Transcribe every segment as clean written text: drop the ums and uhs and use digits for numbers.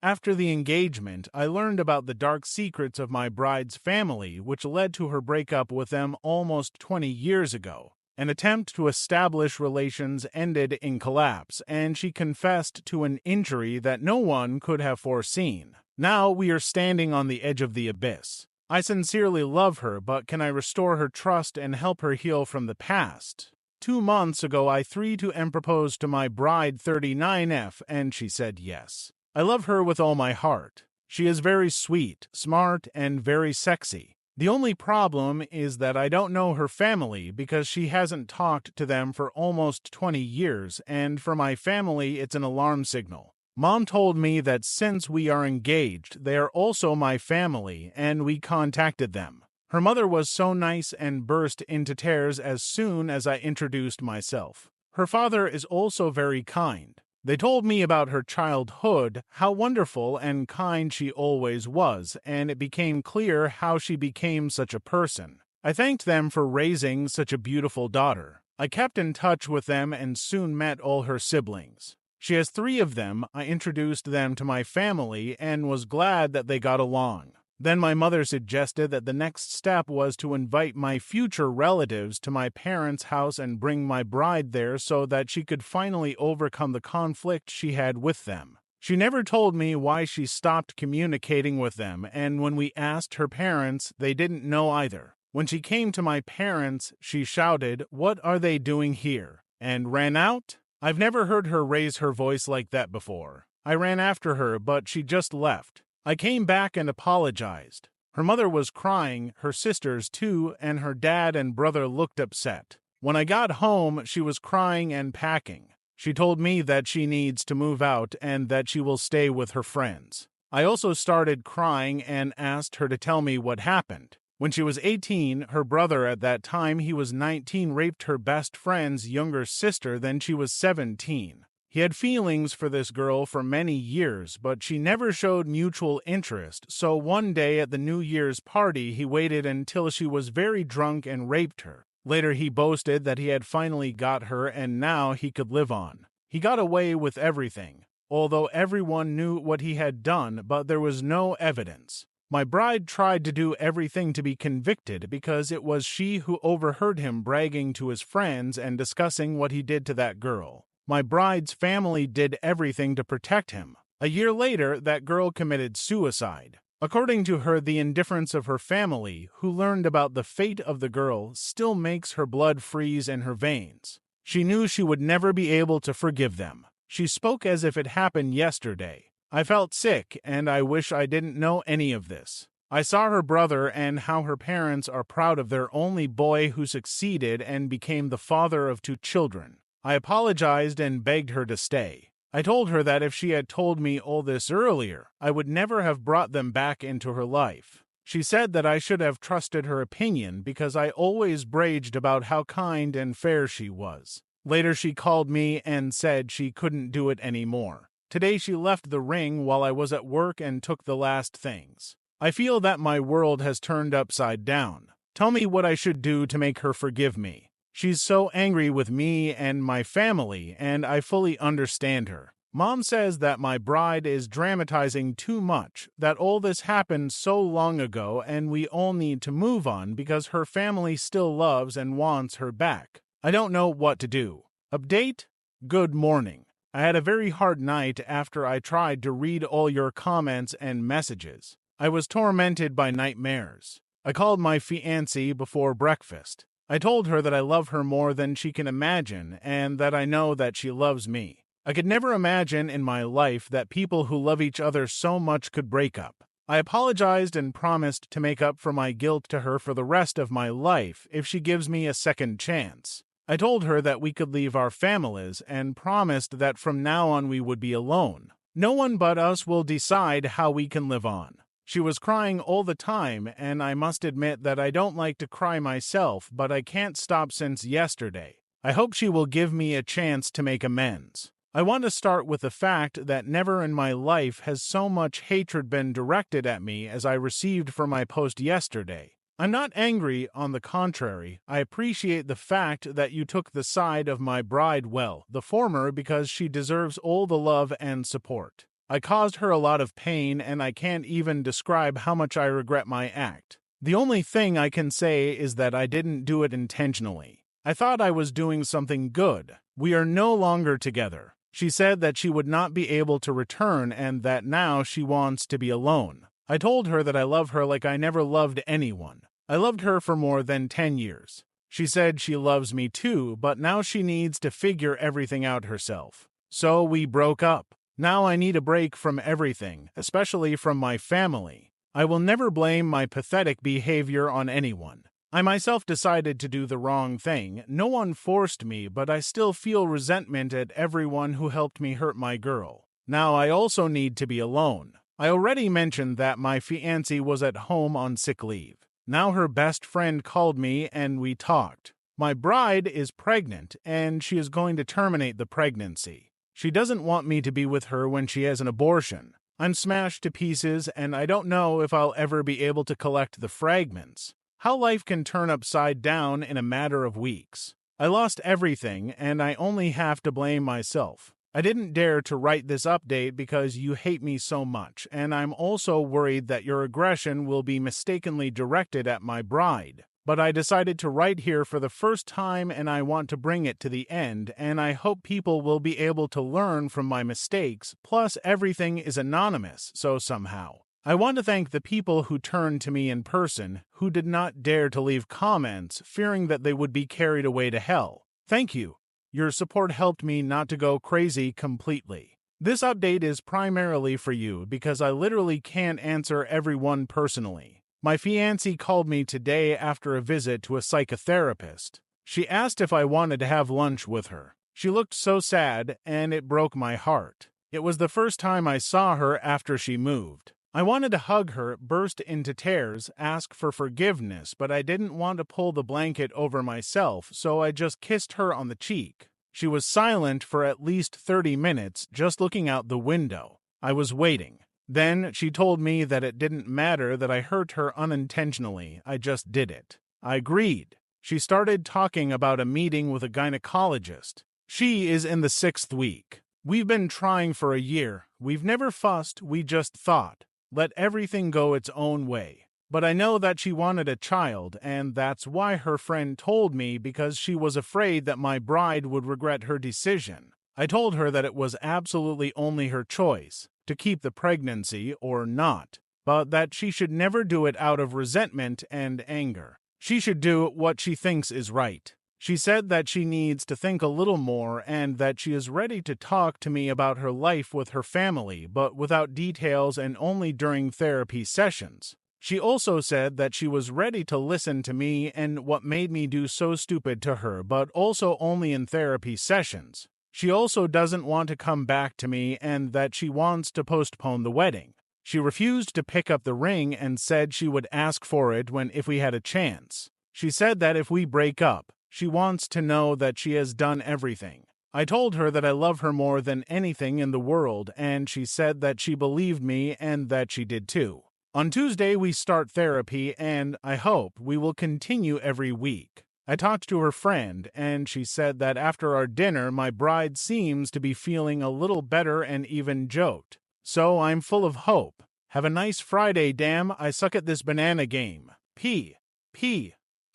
After the engagement, I learned about the dark secrets of my bride's family, which led to her breakup with them almost 20 years ago. An attempt to establish relations ended in collapse, and she confessed to an injury that no one could have foreseen. Now we are standing on the edge of the abyss. I sincerely love her, but can I restore her trust and help her heal from the past? 2 months ago, I 3 and proposed to my bride 39F, and she said yes. I love her with all my heart. She is very sweet, smart, and very sexy. The only problem is that I don't know her family because she hasn't talked to them for almost 20 years, and for my family, it's an alarm signal. Mom told me that since we are engaged, they are also my family, and we contacted them. Her mother was so nice and burst into tears as soon as I introduced myself. Her father is also very kind. They told me about her childhood, how wonderful and kind she always was, and it became clear how she became such a person. I thanked them for raising such a beautiful daughter. I kept in touch with them and soon met all her siblings. She has 3 of them. I introduced them to my family and was glad that they got along. Then my mother suggested that the next step was to invite my future relatives to my parents' house and bring my bride there so that she could finally overcome the conflict she had with them. She never told me why she stopped communicating with them, and when we asked her parents, they didn't know either. When she came to my parents, she shouted, "What are they doing here?" and ran out. I've never heard her raise her voice like that before. I ran after her, but she just left. I came back and apologized. Her mother was crying, her sisters too, and her dad and brother looked upset. When I got home, she was crying and packing. She told me that she needs to move out and that she will stay with her friends. I also started crying and asked her to tell me what happened. When she was 18, her brother at that time, he was 19, raped her best friend's younger sister. Then she was 17. He had feelings for this girl for many years, but she never showed mutual interest, so one day at the New Year's party, he waited until she was very drunk and raped her. Later, he boasted that he had finally got her and now he could live on. He got away with everything, although everyone knew what he had done, but there was no evidence. My bride tried to do everything to be convicted because it was she who overheard him bragging to his friends and discussing what he did to that girl. My bride's family did everything to protect him. A year later, that girl committed suicide. According to her, the indifference of her family, who learned about the fate of the girl, still makes her blood freeze in her veins. She knew she would never be able to forgive them. She spoke as if it happened yesterday. I felt sick, and I wish I didn't know any of this. I saw her brother and how her parents are proud of their only boy who succeeded and became the father of 2 children. I apologized and begged her to stay. I told her that if she had told me all this earlier, I would never have brought them back into her life. She said that I should have trusted her opinion because I always bragged about how kind and fair she was. Later, she called me and said she couldn't do it anymore. Today, she left the ring while I was at work and took the last things. I feel that my world has turned upside down. Tell me what I should do to make her forgive me. She's so angry with me and my family, and I fully understand her. Mom says that my bride is dramatizing too much, that all this happened so long ago and we all need to move on because her family still loves and wants her back. I don't know what to do. Update? Good morning. I had a very hard night after I tried to read all your comments and messages. I was tormented by nightmares. I called my fiancée before breakfast. I told her that I love her more than she can imagine and that I know that she loves me. I could never imagine in my life that people who love each other so much could break up. I apologized and promised to make up for my guilt to her for the rest of my life if she gives me a second chance. I told her that we could leave our families and promised that from now on we would be alone. No one but us will decide how we can live on. She was crying all the time, and I must admit that I don't like to cry myself, but I can't stop since yesterday. I hope she will give me a chance to make amends. I want to start with the fact that never in my life has so much hatred been directed at me as I received for my post yesterday. I'm not angry, on the contrary. I appreciate the fact that you took the side of my bride well, the former because she deserves all the love and support. I caused her a lot of pain, and I can't even describe how much I regret my act. The only thing I can say is that I didn't do it intentionally. I thought I was doing something good. We are no longer together. She said that she would not be able to return and that now she wants to be alone. I told her that I love her like I never loved anyone. I loved her for more than 10 years. She said she loves me too, but now she needs to figure everything out herself. So we broke up. Now I need a break from everything, especially from my family. I will never blame my pathetic behavior on anyone. I myself decided to do the wrong thing. No one forced me, but I still feel resentment at everyone who helped me hurt my girl. Now I also need to be alone. I already mentioned that my fiancée was at home on sick leave. Now her best friend called me and we talked. My bride is pregnant and she is going to terminate the pregnancy. She doesn't want me to be with her when she has an abortion. I'm smashed to pieces and I don't know if I'll ever be able to collect the fragments. How life can turn upside down in a matter of weeks. I lost everything and I only have to blame myself. I didn't dare to write this update because you hate me so much, and I'm also worried that your aggression will be mistakenly directed at my bride. But I decided to write here for the first time and I want to bring it to the end, and I hope people will be able to learn from my mistakes, plus everything is anonymous, so somehow. I want to thank the people who turned to me in person, who did not dare to leave comments, fearing that they would be carried away to hell. Thank you. Your support helped me not to go crazy completely. This update is primarily for you because I literally can't answer everyone personally. My fiancée called me today after a visit to a psychotherapist. She asked if I wanted to have lunch with her. She looked so sad, and it broke my heart. It was the first time I saw her after she moved. I wanted to hug her, burst into tears, ask for forgiveness, but I didn't want to pull the blanket over myself, so I just kissed her on the cheek. She was silent for at least 30 minutes, just looking out the window. I was waiting. Then she told me that it didn't matter that I hurt her unintentionally, I just did it. I agreed. She started talking about a meeting with a gynecologist. She is in the 6th week. We've been trying for a year. We've never fussed, we just thought. Let everything go its own way. But I know that she wanted a child, and that's why her friend told me, because she was afraid that my bride would regret her decision. I told her that it was absolutely only her choice, to keep the pregnancy or not, but that she should never do it out of resentment and anger. She should do what she thinks is right. She said that she needs to think a little more and that she is ready to talk to me about her life with her family, but without details and only during therapy sessions. She also said that she was ready to listen to me and what made me do so stupid to her, but also only in therapy sessions. She also doesn't want to come back to me and that she wants to postpone the wedding. She refused to pick up the ring and said she would ask for it if we had a chance. She said that if we break up, she wants to know that she has done everything. I told her that I love her more than anything in the world, and she said that she believed me and that she did too. On Tuesday, we start therapy, and I hope we will continue every week. I talked to her friend, and she said that after our dinner, my bride seems to be feeling a little better and even joked. So I'm full of hope. Have a nice Friday, damn. I suck at this banana game. P.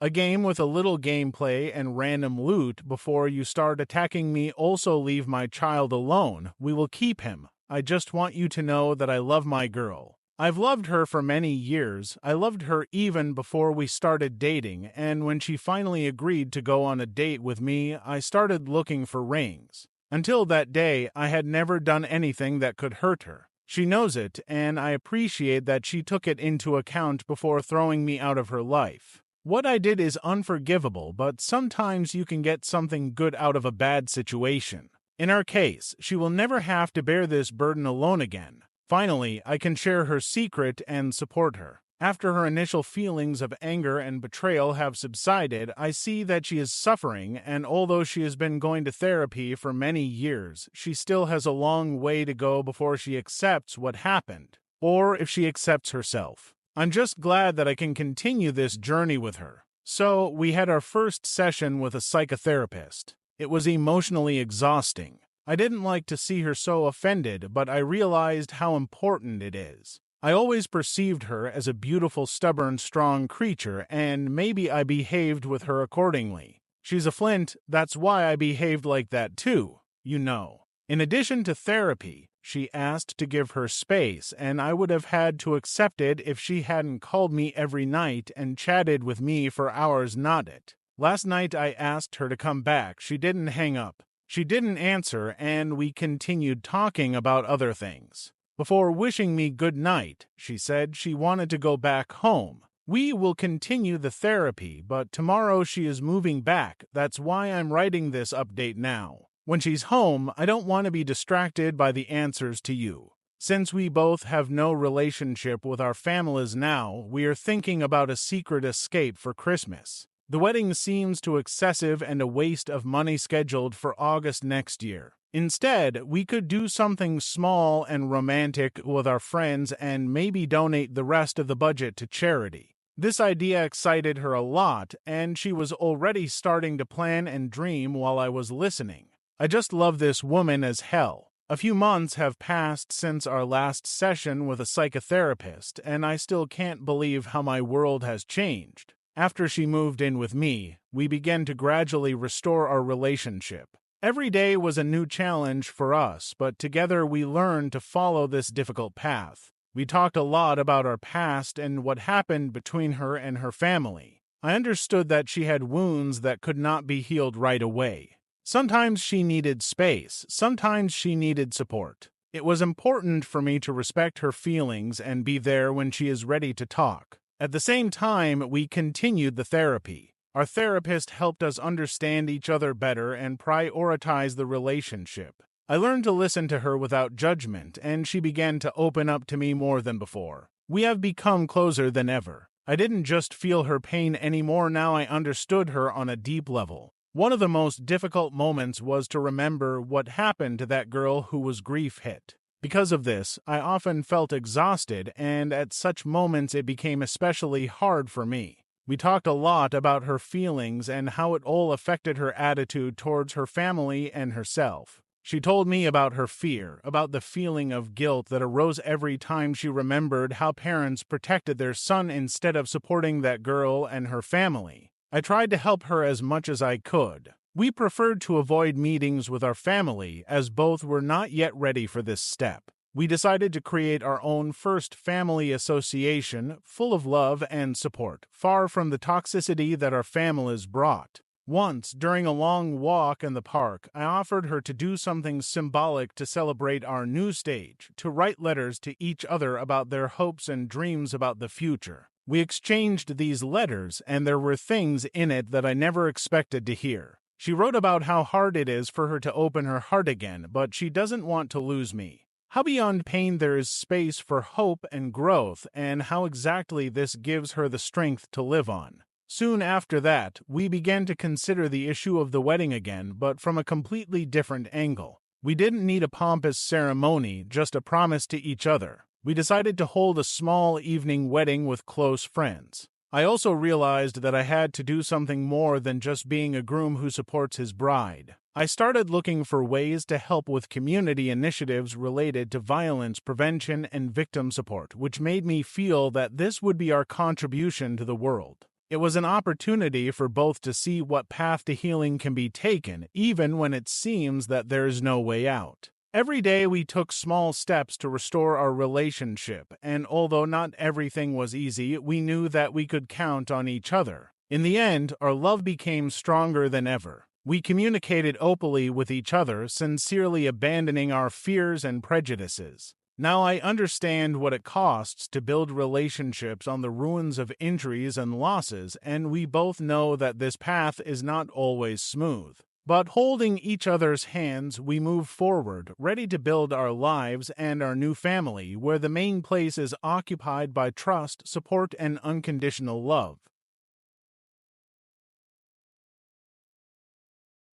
A game with a little gameplay and random loot before you start attacking me. Also leave my child alone. We will keep him. I just want you to know that I love my girl. I've loved her for many years. I loved her even before we started dating, and when she finally agreed to go on a date with me, I started looking for rings. Until that day, I had never done anything that could hurt her. She knows it, and I appreciate that she took it into account before throwing me out of her life. What I did is unforgivable, but sometimes you can get something good out of a bad situation. In our case, she will never have to bear this burden alone again. Finally, I can share her secret and support her. After her initial feelings of anger and betrayal have subsided, I see that she is suffering, and although she has been going to therapy for many years, she still has a long way to go before she accepts what happened, or if she accepts herself. I'm just glad that I can continue this journey with her. So, we had our first session with a psychotherapist. It was emotionally exhausting. I didn't like to see her so offended, but I realized how important it is. I always perceived her as a beautiful, stubborn, strong creature, and maybe I behaved with her accordingly. She's a flint, that's why I behaved like that too, you know. In addition to therapy, she asked to give her space, and I would have had to accept it if she hadn't called me every night and chatted with me for hours, not it. Last night I asked her to come back. She didn't hang up. She didn't answer, and we continued talking about other things. Before wishing me good night, she said she wanted to go back home. We will continue the therapy, but tomorrow she is moving back. That's why I'm writing this update now. When she's home, I don't want to be distracted by the answers to you. Since we both have no relationship with our families now, we are thinking about a secret escape for Christmas. The wedding seems too excessive and a waste of money scheduled for August next year. Instead, we could do something small and romantic with our friends and maybe donate the rest of the budget to charity. This idea excited her a lot, and she was already starting to plan and dream while I was listening. I just love this woman as hell. A few months have passed since our last session with a psychotherapist, and I still can't believe how my world has changed. After she moved in with me, we began to gradually restore our relationship. Every day was a new challenge for us, but together we learned to follow this difficult path. We talked a lot about our past and what happened between her and her family. I understood that she had wounds that could not be healed right away. Sometimes she needed space, sometimes she needed support. It was important for me to respect her feelings and be there when she is ready to talk. At the same time, we continued the therapy. Our therapist helped us understand each other better and prioritize the relationship. I learned to listen to her without judgment, and she began to open up to me more than before. We have become closer than ever. I didn't just feel her pain anymore, now I understood her on a deep level. One of the most difficult moments was to remember what happened to that girl who was grief-hit. Because of this, I often felt exhausted, and at such moments it became especially hard for me. We talked a lot about her feelings and how it all affected her attitude towards her family and herself. She told me about her fear, about the feeling of guilt that arose every time she remembered how parents protected their son instead of supporting that girl and her family. I tried to help her as much as I could. We preferred to avoid meetings with our family as both were not yet ready for this step. We decided to create our own first family association, full of love and support, far from the toxicity that our families brought. Once, during a long walk in the park, I offered her to do something symbolic to celebrate our new stage, to write letters to each other about their hopes and dreams about the future. We exchanged these letters, and there were things in it that I never expected to hear. She wrote about how hard it is for her to open her heart again, but she doesn't want to lose me. How beyond pain there is space for hope and growth, and how exactly this gives her the strength to live on. Soon after that, we began to consider the issue of the wedding again, but from a completely different angle. We didn't need a pompous ceremony, just a promise to each other. We decided to hold a small evening wedding with close friends. I also realized that I had to do something more than just being a groom who supports his bride. I started looking for ways to help with community initiatives related to violence prevention and victim support, which made me feel that this would be our contribution to the world. It was an opportunity for both to see what path to healing can be taken, even when it seems that there is no way out. Every day we took small steps to restore our relationship, and although not everything was easy, we knew that we could count on each other. In the end, our love became stronger than ever. We communicated openly with each other, sincerely abandoning our fears and prejudices. Now I understand what it costs to build relationships on the ruins of injuries and losses, and we both know that this path is not always smooth. But holding each other's hands, we move forward, ready to build our lives and our new family, where the main place is occupied by trust, support, and unconditional love.